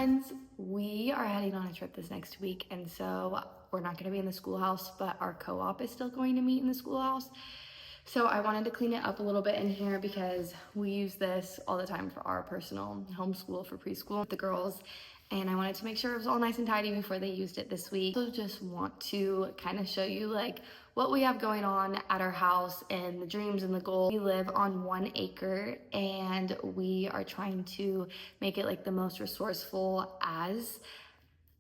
friends, we are heading on a trip this next week, and so we're not going to be in the schoolhouse, but our co-op is still going to meet in the schoolhouse. So I wanted to clean it up a little bit in here because we use this all the time for our personal homeschool for preschool with the girls, and I wanted to make sure it was all nice and tidy before they used it this week. So just want to kind of show you like what we have going on at our house and the dreams and the goals. We live on 1 acre and we are trying to make it like the most resourceful as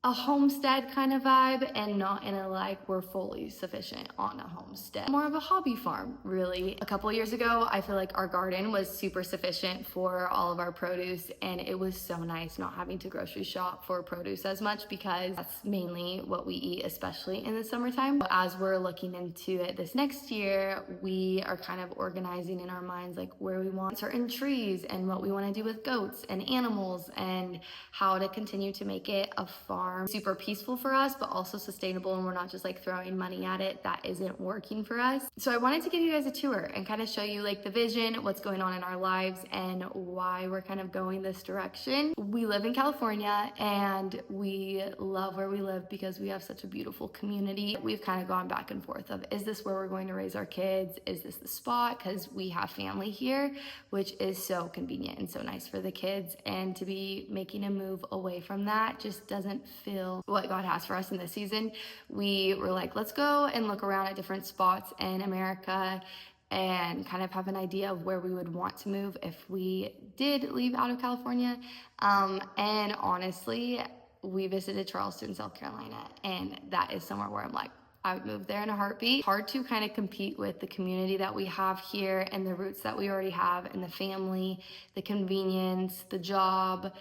a homestead kind of vibe, and not in a like we're fully sufficient on a homestead. More of a hobby farm, really. A couple years ago, I feel like our garden was super sufficient for all of our produce, and it was so nice not having to grocery shop for produce as much because that's mainly what we eat, especially in the summertime. As we're looking into it this next year, we are kind of organizing in our minds like where we want certain trees and what we want to do with goats and animals and how to continue to make it a farm super peaceful for us, but also sustainable, and we're not just like throwing money at it that isn't working for us. So I wanted to give you guys a tour and kind of show you like the vision, what's going on in our lives, and why we're kind of going this direction. We live in California and we love where we live because we have such a beautiful community. We've kind of gone back and forth of, is this where we're going to raise our kids? Is this the spot? Because we have family here, which is so convenient and so nice for the kids, and to be making a move away from that just doesn't feel what God has for us in this season. We were like, let's go and look around at different spots in America and kind of have an idea of where we would want to move if we did leave out of California. And honestly, we visited Charleston, South Carolina, and that is somewhere where I'm like, I would move there in a heartbeat. Hard to kind of compete with the community that we have here and the roots that we already have, and the family, the convenience, the job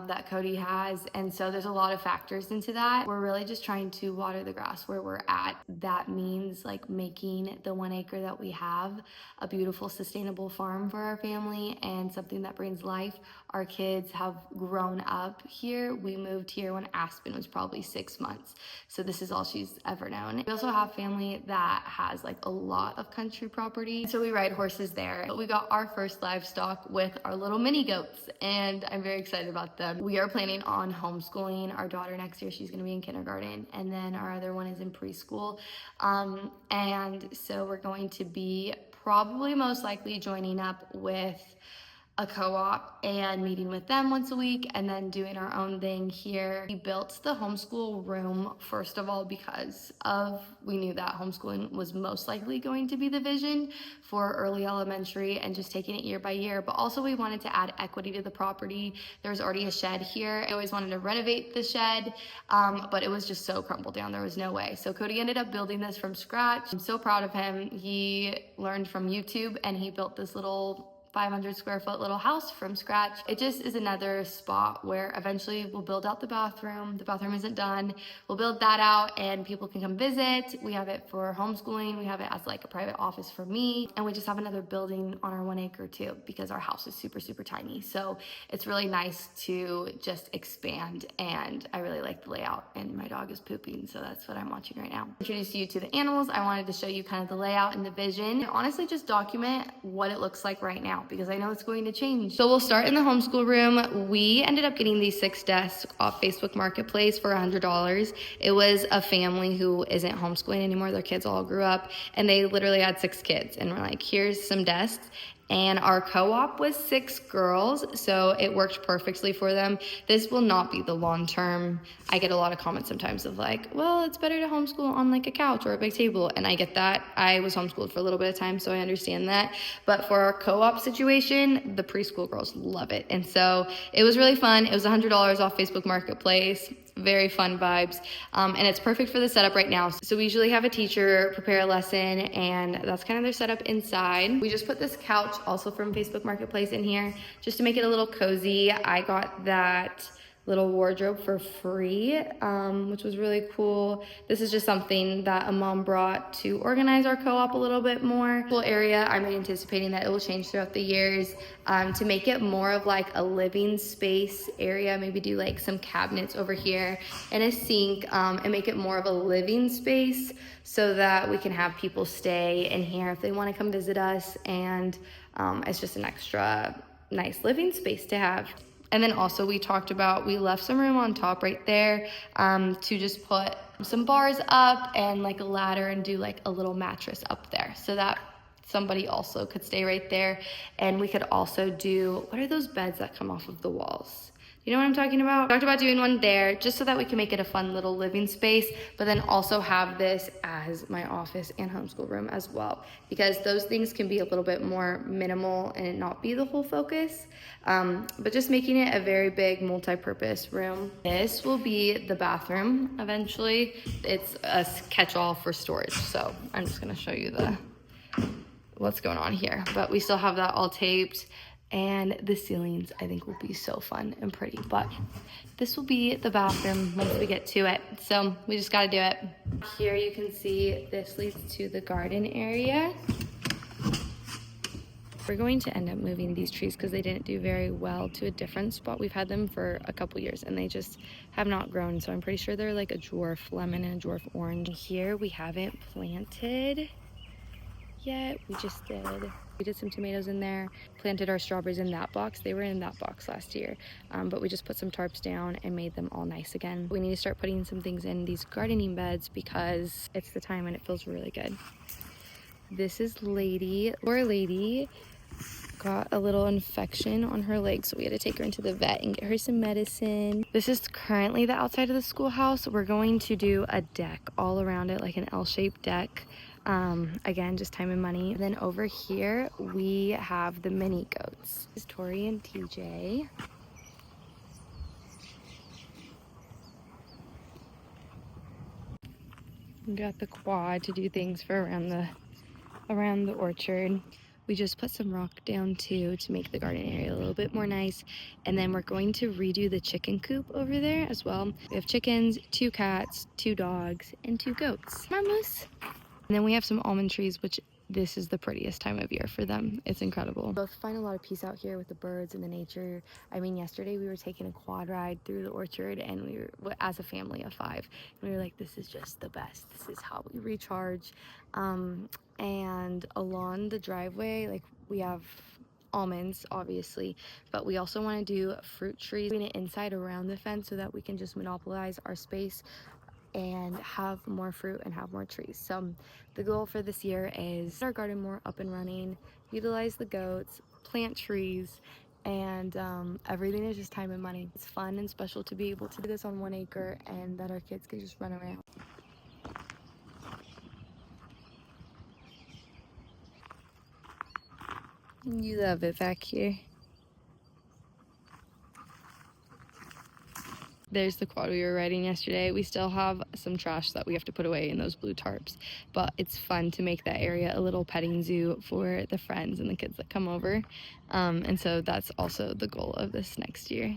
that Cody has. And so there's a lot of factors into that. We're really just trying to water the grass where we're at. That means like making the 1 acre that we have a beautiful, sustainable farm for our family and something that brings life. Our kids have grown up here. We moved here when Aspen was probably 6 months. So this is all she's ever known. We also have family that has like a lot of country property. So we ride horses there. But we got our first livestock with our little mini goats, and I'm very excited about them. We are planning on homeschooling our daughter next year. She's going to be in kindergarten, and then our other one is in preschool. And so we're going to be probably most likely joining up with a co-op and meeting with them once a week, and then doing our own thing here. We built the homeschool room first of all because we knew that homeschooling was most likely going to be the vision for early elementary and just taking it year by year, but also we wanted to add equity to the property. There's already a shed here. I always wanted to renovate the shed, but it was just so crumbled down, there was no way. So Cody ended up building this from scratch. I'm so proud of him. He learned from YouTube and he built this little 500 square foot little house from scratch. It just is another spot where eventually we'll build out the bathroom. The bathroom isn't done. We'll build that out and people can come visit. We have it for homeschooling. We have it as like a private office for me. And we just have another building on our 1 acre too, because our house is super, super tiny. So it's really nice to just expand, and I really like the layout, and my dog is pooping. So that's what I'm watching right now. Introduce you to the animals. I wanted to show you kind of the layout and the vision, and honestly just document what it looks like right now, because I know it's going to change. So we'll start in the homeschool room. We ended up getting these 6 desks off Facebook Marketplace for $100. It was a family who isn't homeschooling anymore. Their kids all grew up, and they literally had 6 kids, and we're like, here's some desks. And our co-op was 6 girls, so it worked perfectly for them. This will not be the long term. I get a lot of comments sometimes of like, well, it's better to homeschool on like a couch or a big table, and I get that. I was homeschooled for a little bit of time, so I understand that. But for our co-op situation, the preschool girls love it. And so it was really fun. It was $100 off Facebook Marketplace. Very fun vibes, and it's perfect for the setup right now. So we usually have a teacher prepare a lesson, and that's kind of their setup inside. We just put this couch also from Facebook Marketplace in here just to make it a little cozy. I got that little wardrobe for free, which was really cool. This is just something that a mom brought to organize our co-op a little bit more. Cool area. I'm anticipating that it will change throughout the years to make it more of like a living space area. Maybe do like some cabinets over here and a sink, and make it more of a living space so that we can have people stay in here if they want to come visit us, and it's just an extra nice living space to have. And then also we talked about, we left some room on top right there to just put some bars up and like a ladder and do like a little mattress up there so that somebody also could stay right there. And we could also do, what are those beds that come off of the walls? You know what I'm talking about? Talked about doing one there just so that we can make it a fun little living space, but then also have this as my office and homeschool room as well, because those things can be a little bit more minimal and it not be the whole focus, but just making it a very big multi-purpose room. This will be the bathroom eventually. It's a catch-all for storage, so I'm just gonna show you what's going on here, but we still have that all taped. And the ceilings, I think, will be so fun and pretty. But this will be the bathroom once we get to it. So we just got to do it. Here you can see this leads to the garden area. We're going to end up moving these trees because they didn't do very well to a different spot. We've had them for a couple years and they just have not grown. So I'm pretty sure they're like a dwarf lemon and a dwarf orange. Here we haven't planted yet. We just did. We did some tomatoes in there, planted our strawberries in that box. They were in that box last year, but we just put some tarps down and made them all nice again. We need to start putting some things in these gardening beds because it's the time and it feels really good. This is Lady. Poor Lady got a little infection on her leg, so we had to take her into the vet and get her some medicine. This is currently the outside of the schoolhouse. We're going to do a deck all around it, like an L-shaped deck. Again, just time and money. And then over here we have the mini goats. This is Tori and TJ. We got the quad to do things for around the orchard. We just put some rock down too to make the garden area a little bit more nice. And then we're going to redo the chicken coop over there as well. We have chickens, 2 cats, 2 dogs, and 2 goats. Come on, Moose. And then we have some almond trees, which this is the prettiest time of year for them. It's incredible. We both find a lot of peace out here with the birds and the nature. I mean, yesterday we were taking a quad ride through the orchard and we were, as a family of 5, and we were like, this is just the best. This is how we recharge. And along the driveway, like, we have almonds obviously, but we also want to do fruit trees, doing it inside around the fence so that we can just monopolize our space and have more fruit and have more trees. So the goal for this year is get our garden more up and running, utilize the goats, plant trees, and everything is just time and money. It's fun and special to be able to do this on 1 acre and that our kids can just run around. You love it back here. There's the quad we were riding yesterday. We still have some trash that we have to put away in those blue tarps, but it's fun to make that area a little petting zoo for the friends and the kids that come over. And so that's also the goal of this next year.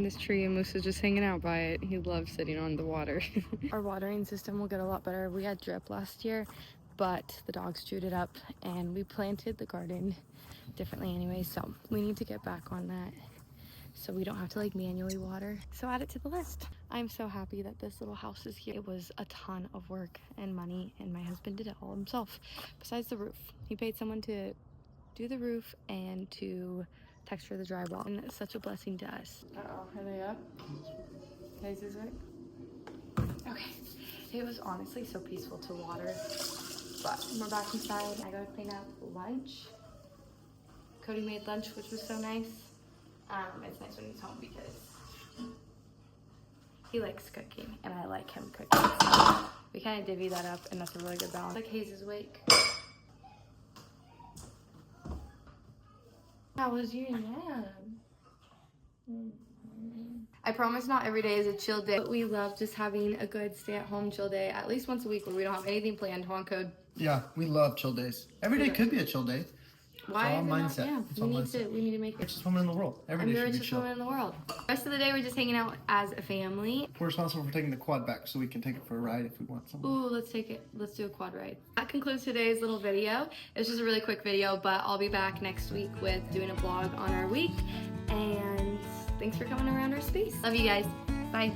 This tree and Moose is just hanging out by it. He loves sitting on the water. Our watering system will get a lot better. We had drip last year, but the dogs chewed it up and we planted the garden differently anyway, so we need to get back on that so we don't have to like manually water. So add it to the list. I'm so happy that this little house is here. It was a ton of work and money and my husband did it all himself, besides the roof. He paid someone to do the roof and to texture the drywall, and it's such a blessing to us. Uh-oh, are they up? Is this right? Okay, it was honestly so peaceful to water, but we're back inside. I gotta clean up lunch. Cody made lunch, which was so nice. It's nice when he's home because he likes cooking and I like him cooking. So we kind of divvy that up and that's a really good balance. Like Hayes is awake. How was your nap? I promise not every day is a chill day, but we love just having a good stay-at-home chill day at least once a week where we don't have anything planned. Code. Yeah, we love chill days. Every day could be a chill day. Why all is it not? mindset. Yeah, It's all mindset. we need to make it. Richest woman in the world. Every I'm day the should be richest chill. woman in the world. The rest of the day, we're just hanging out as a family. We're responsible for taking the quad back so we can take it for a ride if we want somewhere. Ooh, let's take it. Let's do a quad ride. That concludes today's little video. It's just a really quick video, but I'll be back next week with doing a vlog on our week. And thanks for coming around our space. Love you guys. Bye.